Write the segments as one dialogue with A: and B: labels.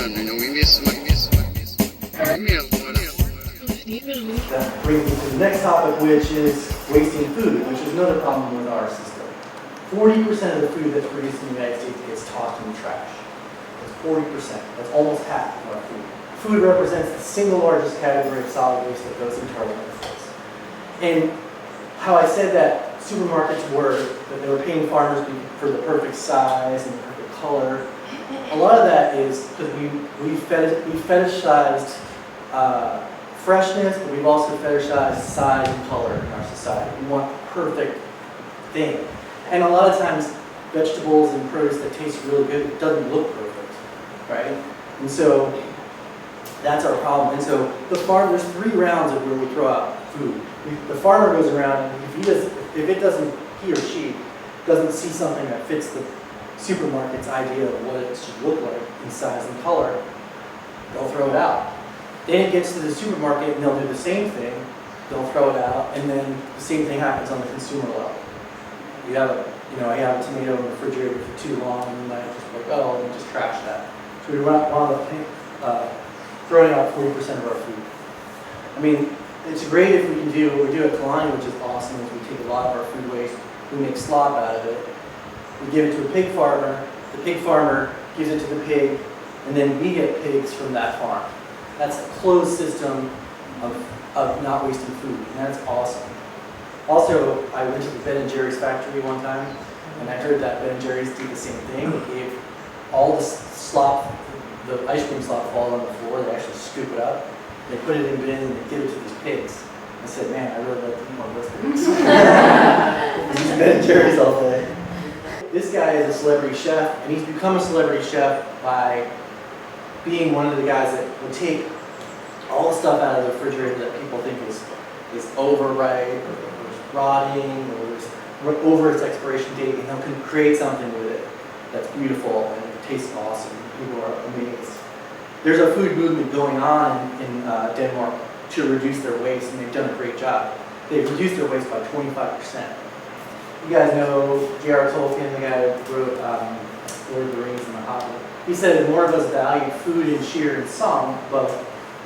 A: That brings me to the next topic, which is wasting food, which is another problem with our system. 40% of the food that's produced in the United States gets tossed in the trash. That's 40%. That's almost half of our food. Food represents the single largest category of solid waste that goes into our landfills. And how I said that supermarkets were, that they were paying farmers for the perfect size and the perfect color, a lot of that is because we fetishized freshness, but we've also fetishized size and color in our society. We want the perfect thing. And a lot of times, vegetables and produce that taste really good, it doesn't look perfect, right? And so, that's our problem. And so, there's 3 rounds of where we throw out food. The farmer goes around, and he or she doesn't see something that fits the supermarket's idea of what it should look like in size and color, they'll throw it out. Then it gets to the supermarket and they'll do the same thing. They'll throw it out, and then the same thing happens on the consumer level. I have a tomato in the refrigerator for too long, and then I just like, let me just trash that. So we wound up throwing out 40% of our food. I mean, it's great if we can do what we do at Kalani, which is awesome, is we take a lot of our food waste, we make slop out of it, we give it to a pig farmer, the pig farmer gives it to the pig, and then we get pigs from that farm. That's a closed system of not wasting food, and that's awesome. Also, I went to the Ben & Jerry's factory one time, and I heard that Ben & Jerry's do the same thing. They gave all the slop, the ice cream slop falls on the floor, they actually scoop it up, they put it in a bin, and they give it to these pigs. I said, man, I really like to eat one of those pigs. These Ben & Jerry's all day. This guy is a celebrity chef, and he's become a celebrity chef by being one of the guys that will take all the stuff out of the refrigerator that people think is overripe or rotting or is over its expiration date, and he'll create something with it that's beautiful and it tastes awesome. People are amazed. There's a food movement going on in Denmark to reduce their waste, and they've done a great job. They've reduced their waste by 25%. You guys know J.R. Tolkien, the guy who wrote Lord of the Rings and The Hobbit. He said if more of us valued food and cheer and song above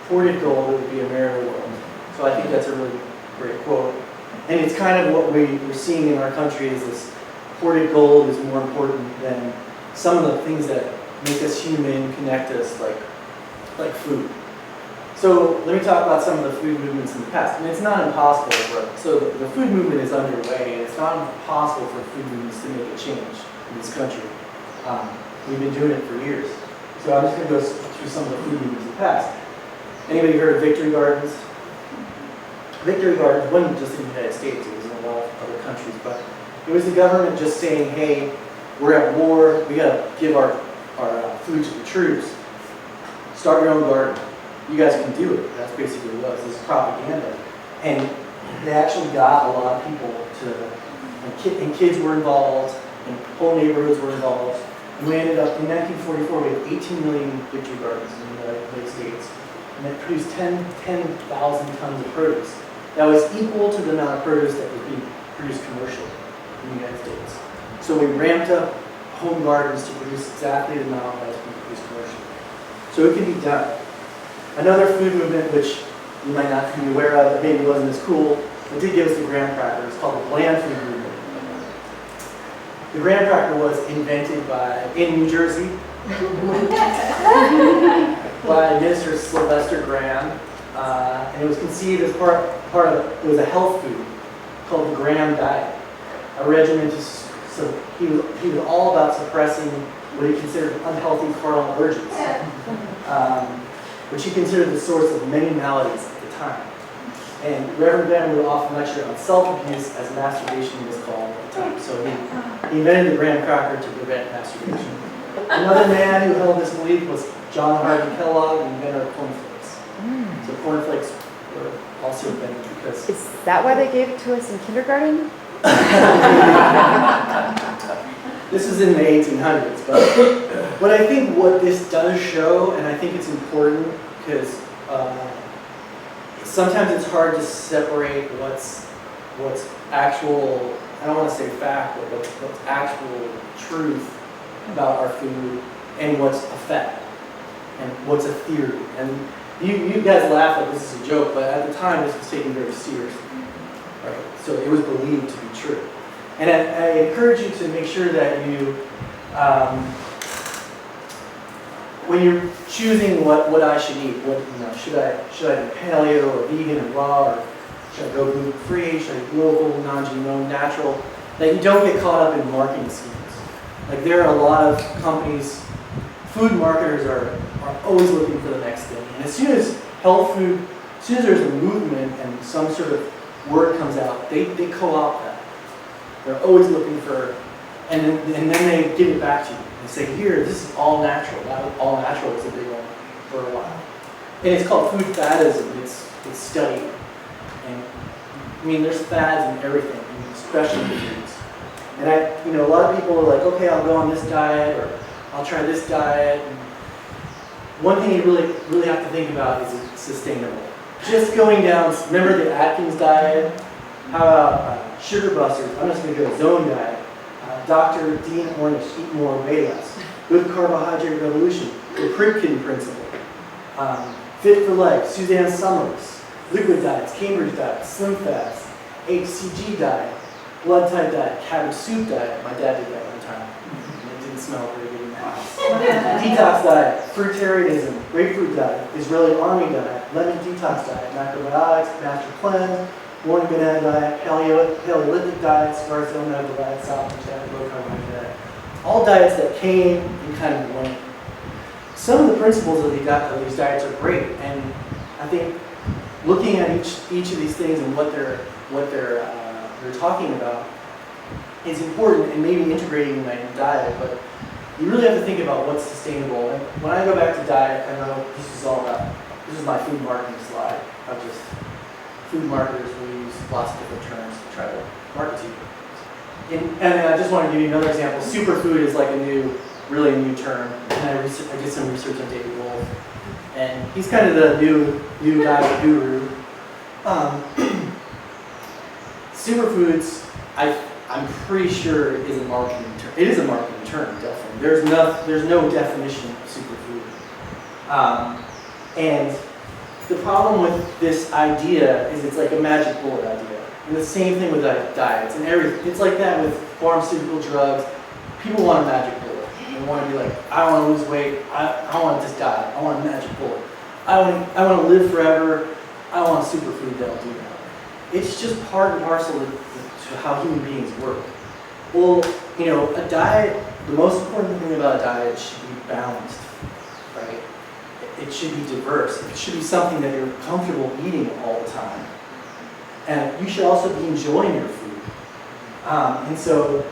A: hoarded gold, it would be a merrier world. So I think that's a really great quote. And it's kind of what we're seeing in our country is this hoarded gold is more important than some of the things that make us human, connect us, like food. So let me talk about some of the food movements in the past. I mean, it's not impossible so the food movement is underway, and it's not impossible for food movements to make a change in this country. We've been doing it for years. So I'm just going to go through some of the food movements in the past. Anybody heard of Victory Gardens? Victory Gardens wasn't just in the United States, it was in a lot of other countries, but it was the government just saying, hey, we're at war, we got to give our food to the troops. Start your own garden. You guys can do it. That's basically what it was. This is propaganda. And they actually got a lot of people and kids were involved, and whole neighborhoods were involved. And we ended up, in 1944, we had 18 million Victory Gardens in the United States. And it produced 10,000 tons of produce. That was equal to the amount of produce that was being produced commercially in the United States. So we ramped up home gardens to produce exactly the amount that was being produced commercially. So it can be done. Another food movement, which you might not be aware of, that maybe wasn't as cool, but did give us the graham cracker. It's called the bland food movement. The graham cracker was invented in New Jersey by Minister Sylvester Graham, and it was conceived as part of it was a health food called the Graham diet, a regimen so he was all about suppressing what he considered unhealthy carnal urges, which he considered the source of many maladies at the time. And Reverend Graham would often lecture on self-abuse, as masturbation was called at the time. So he invented the graham cracker to prevent masturbation. Another man who held this belief was John Harvey Kellogg, the inventor of cornflakes. So cornflakes were also invented because...
B: Is that why they gave it to us in kindergarten?
A: This was in the 1800s, but I think what this does show, and I think it's important because sometimes it's hard to separate what's actual, I don't want to say fact, but what's actual truth about our food and what's a fact. and what's a theory. And you guys laugh like this is a joke, but at the time this was taken very seriously. Right? So it was believed to be true. And I encourage you to make sure that you, when you're choosing what I should eat, should I do paleo or vegan or raw, or should I go gluten free, should I eat local, non-GMO, natural, that you don't get caught up in marketing schemes. Like there are a lot of companies, food marketers are always looking for the next thing. And as soon as health food, as soon as there's a movement and some sort of word comes out, they co-opt that. They're always looking for, and then they give it back to you. They say, here, this is all natural. All natural is a big one for a while. And it's called food faddism. It's studied. And I mean, there's fads in everything, especially in foods. And a lot of people are like, okay, I'll go on this diet, or I'll try this diet. And one thing you really have to think about is it's sustainable. Just going down, remember the Atkins diet? How about sugar busters? I'm just going to go zone diet. Dr. Dean Ornish, eat more, weigh less. Good carbohydrate revolution, the Pripkin principle. Fit for Life, Suzanne Summers. Liquid diets, Cambridge diet, slim fast, HCG diet, blood type diet, cabbage soup diet. My dad did that one time. It didn't smell very good in the house. Detox diet, fruitarianism, grapefruit diet, Israeli army diet, lemon detox diet, macrobiotics, master cleanse, morning banana diet, Paleolithic diet, Scarsdale medical diet, Southern diet, low carbohydrate diet. All diets that came and kind of went. Some of the principles of these diets are great, and I think looking at each of these things and what they're talking about is important, and maybe integrating in my diet. But you really have to think about what's sustainable. And when I go back to diet, I know this is my food marketing slide. Food marketers will use lots of different terms to try to market to you. And I just want to give you another example. Superfood is like really a new term. And I did some research on David Wolf. And he's kind of the new guy, the guru. Superfoods, I'm pretty sure is a marketing term. It is a marketing term, definitely. There's no definition of superfood. And the problem with this idea is it's like a magic bullet idea. And the same thing with diets and everything. It's like that with pharmaceutical drugs. People want a magic bullet. They want to be like, I want to lose weight. I want this diet. I want a magic bullet. I want to live forever. I want a superfood that'll do that. It's just part and parcel to how human beings work. Well, a diet, the most important thing about a diet should be balanced, right? It should be diverse. It should be something that you're comfortable eating all the time. And you should also be enjoying your food. And so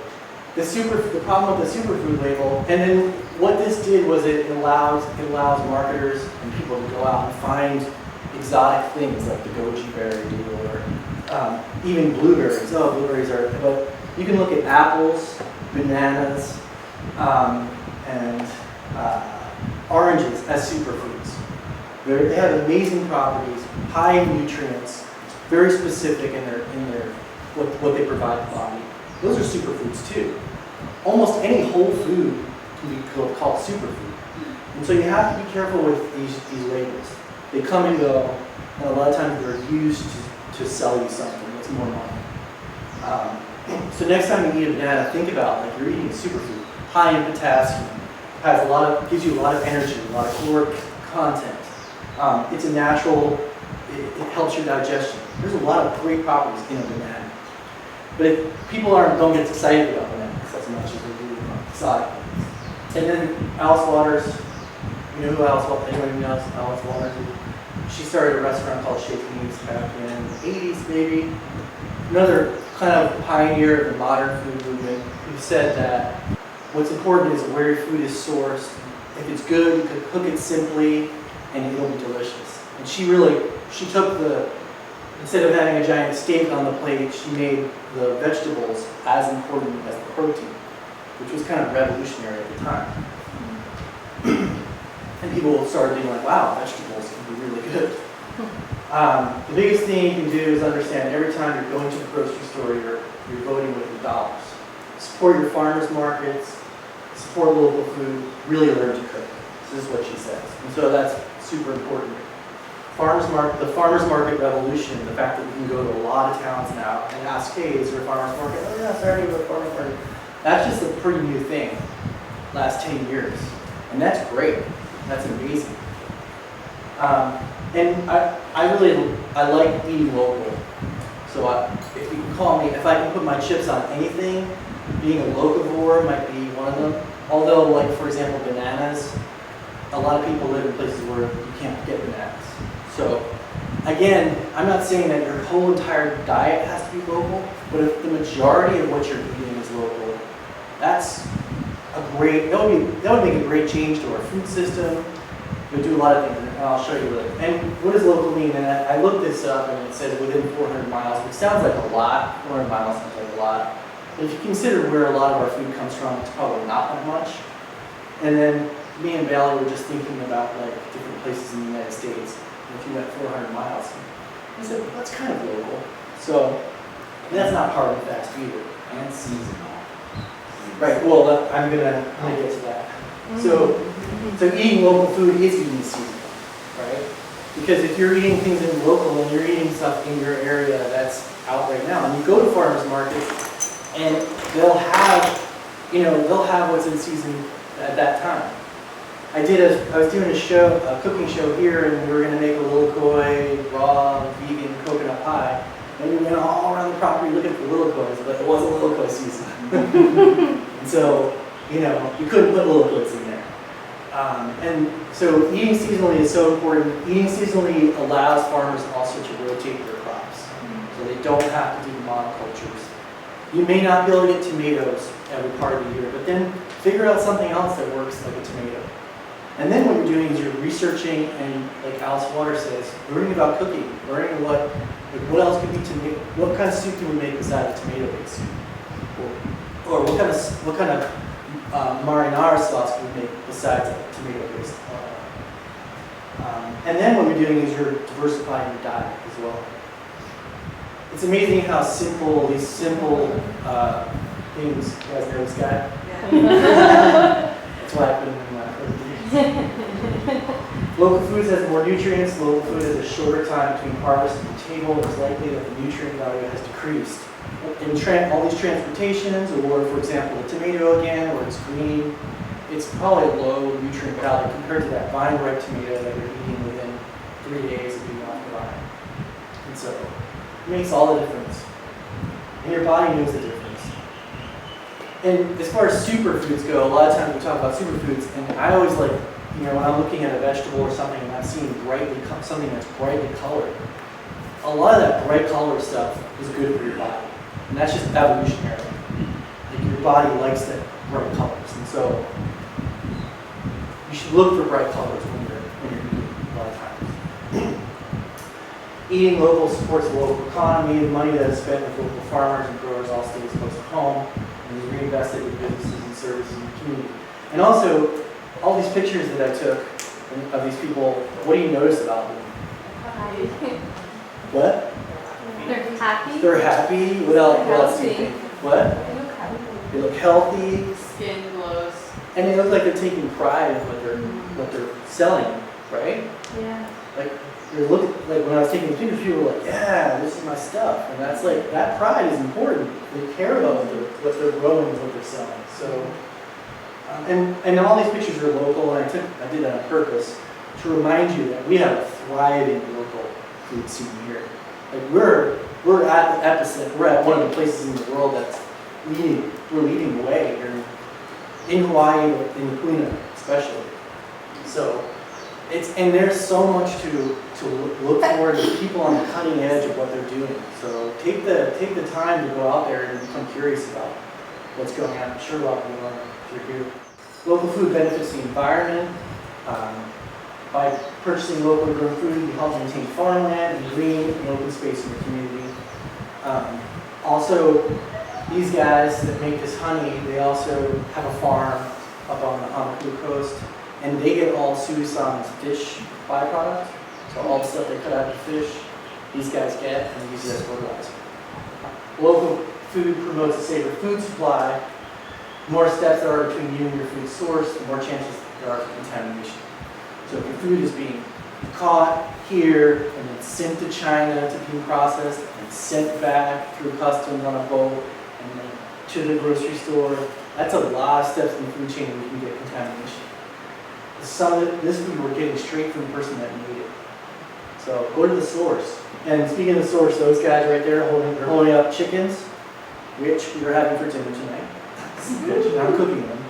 A: the problem with the superfood label, and then what this did was it allows marketers and people to go out and find exotic things like the goji berry or even blueberries. Oh, blueberries are, but you can look at apples, bananas, and oranges as superfoods. They have amazing properties, high in nutrients, very specific in their what they provide the body. Those are superfoods too. Almost any whole food can be called superfood. And so you have to be careful with these labels. They come and go, and a lot of times they're used to sell you something that's more money. So next time you eat a banana, think about like you're eating a superfood, high in potassium, gives you a lot of energy, a lot of caloric content. It's a natural, it helps your digestion. There's a lot of great properties in a banana. But if people don't get excited about bananas as much as they do exotic ones. And then Alice Waters, you know who anyone knows Alice Waters? She started a restaurant called Shakinese back in the 80s maybe. Another kind of pioneer of the modern food movement who said that what's important is where your food is sourced. If it's good, you can cook it simply and it'll be delicious. And she took instead of having a giant steak on the plate, she made the vegetables as important as the protein, which was kind of revolutionary at the time. And people started being like, wow, vegetables can be really good. The biggest thing you can do is understand every time you're going to the grocery store, you're voting with your dollars. Support your farmers markets, support local food, really learn to cook. This is what she says. And so that's super important. The farmer's market revolution, the fact that we can go to a lot of towns now and ask, hey, is there a farmer's market? Oh yeah, sorry, we have a farmer's market. That's just a pretty new thing, last 10 years. And that's great. That's amazing. And I like eating local. So if you can call me, if I can put my chips on anything, being a locavore might be one of them. Although, like for example, bananas, a lot of people live in places where you can't get bananas. So again, I'm not saying that your whole entire diet has to be local, but if the majority of what you're eating is local, that's that would make a great change to our food system. It would do a lot of things, and I'll show you later. And what does local mean? And I looked this up, and it says within 400 miles, which sounds like a lot. 400 miles sounds like a lot. But if you consider where a lot of our food comes from, it's probably not that much. And then me and Bailey were just thinking about like different places in the United States. And if you went 400 miles, I said, well, that's kind of local. So that's not hard and fast either.
C: And seasonal.
A: Right, well, I'm gonna get to that. So eating local food is eating seasonal, right? Because if you're eating things in local and you're eating stuff in your area that's out right now, and you go to farmers markets and they'll have what's in season at that time. I was doing a cooking show here, and we were gonna make a Lilikoi raw vegan coconut pie. And we went all around the property looking for Lilikois, but it wasn't Lilikoi season. And so, you couldn't put Lilikois in there. And so eating seasonally is so important. Eating seasonally allows farmers also to rotate their crops. So they don't have to do monocultures. You may not be able to get tomatoes every part of the year, but then figure out something else that works like a tomato. And then what you're doing is you're researching, and like Alice Waters says, learning about cooking, learning what else could be tomato, what kind of soup can we make beside a tomato-based soup? Or what kind of marinara sauce can we make besides a tomato-based? And then what you're doing is you're diversifying your diet as well. It's amazing how these simple things, you guys know this guy? Yeah. That's why I put him in my Local foods has more nutrients. Local food has a shorter time between harvest and table. It's likely that the nutrient value has decreased. In all these transportations, or for example, the tomato again, where it's green, it's probably a low nutrient value compared to that vine-ripe tomato that you're eating within 3 days of being off the vine. And so it makes all the difference. And your body knows the difference. And as far as superfoods go, a lot of times we talk about superfoods, and I always like, when I'm looking at a vegetable or something and I'm seeing something that's brightly colored, a lot of that bright colored stuff is good for your body. And that's just evolutionary. Like your body likes that bright colors. And so you should look for bright colors when you're eating a lot of times. Eating local supports the local economy. The money that is spent with local farmers and growers all stays close to home and is reinvested in businesses and services in the community. And also, all these pictures that I took of these people, what do you notice about them? What?
B: They're happy.
A: They're happy? What else do you think? What?
B: They look healthy.
A: They look healthy.
D: Skin glows.
A: And they look like they're taking pride in what they're selling, right?
B: Yeah.
A: Like when I was taking pictures, people were like, "Yeah, this is my stuff," and that's like that pride is important. They care about what they're growing and what they're selling. So, and all these pictures are local, and I did that on purpose to remind you that we have a thriving local food scene here. Like we're at the epicenter. We're at one of the places in the world that's leading the way here in Hawaii, in Culinary especially. So. And there's so much to look for. There's people on the cutting edge of what they're doing. So take the time to go out there and become curious about what's going on. I'm sure a lot of you are if you're here. Local food benefits the environment. By purchasing locally grown food, you help maintain farmland and green and open space in the community. Also, these guys that make this honey, they also have a farm up on the Blue Coast. And they get all Suisan's fish byproduct. So all the stuff they cut out of the fish, these guys get and use it as fertilizer. Local food promotes a safer food supply. The more steps there are between you and your food source, the more chances there are for contamination. So if your food is being caught here and then sent to China to be processed and sent back through customs on a boat and then to the grocery store, that's a lot of steps in the food chain where you can get contamination. Some of it, this food we're getting straight from the person that made it. So go to the source. And speaking of the source, those guys right there they're holding up chickens, which we were having for dinner tonight. I'm cooking them.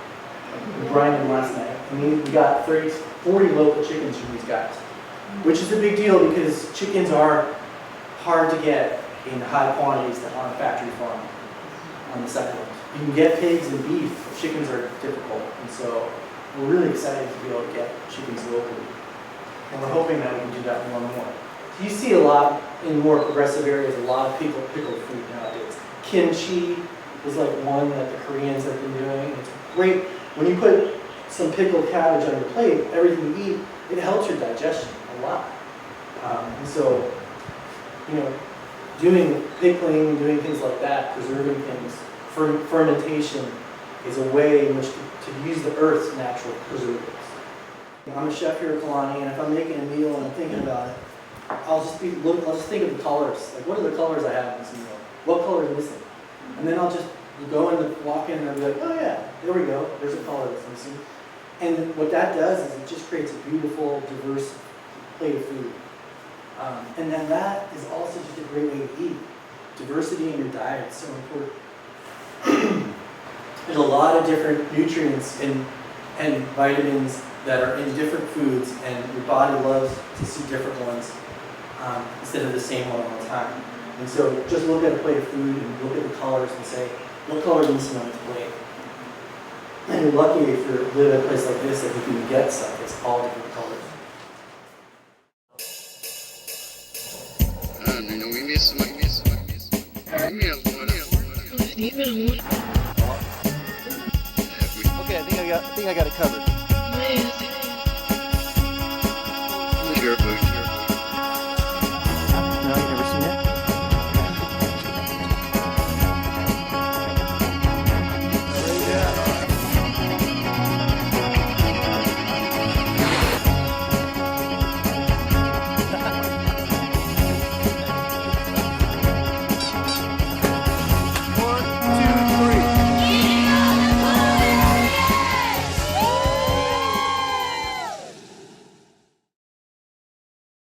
A: We brined them last night. And we got 40 local chickens from these guys, which is a big deal because chickens are hard to get in high quantities on a factory farm on the second one. You can get pigs and beef, but chickens are difficult. And so we're really excited to be able to get chickens locally. And we're hoping that we can do that more and more. So you see a lot in more progressive areas, a lot of pickled food nowadays. Kimchi is like one that the Koreans have been doing. It's great. When you put some pickled cabbage on your plate, everything you eat, it helps your digestion a lot. And so, doing pickling, doing things like that, preserving things, fermentation is a way in which to use the earth's natural preservatives. I'm a chef here at Kalani, and if I'm making a meal and I'm thinking about it, I'll just think of the colors. Like, what are the colors I have in this meal? What color is missing? And then I'll just walk in and I'll be like, oh yeah, there we go. There's a color that's missing. And what that does is it just creates a beautiful, diverse plate of food. And then that is also just a great way to eat. Diversity in your diet is so important. There's a lot of different nutrients and vitamins that are in different foods, and your body loves to see different ones instead of the same one all the time. And so just look at a plate of food and look at the colors and say, what color is missing on this plate? And you're lucky if you live in a place like this that you can get stuff that's all different colors. Okay, I think I got it covered.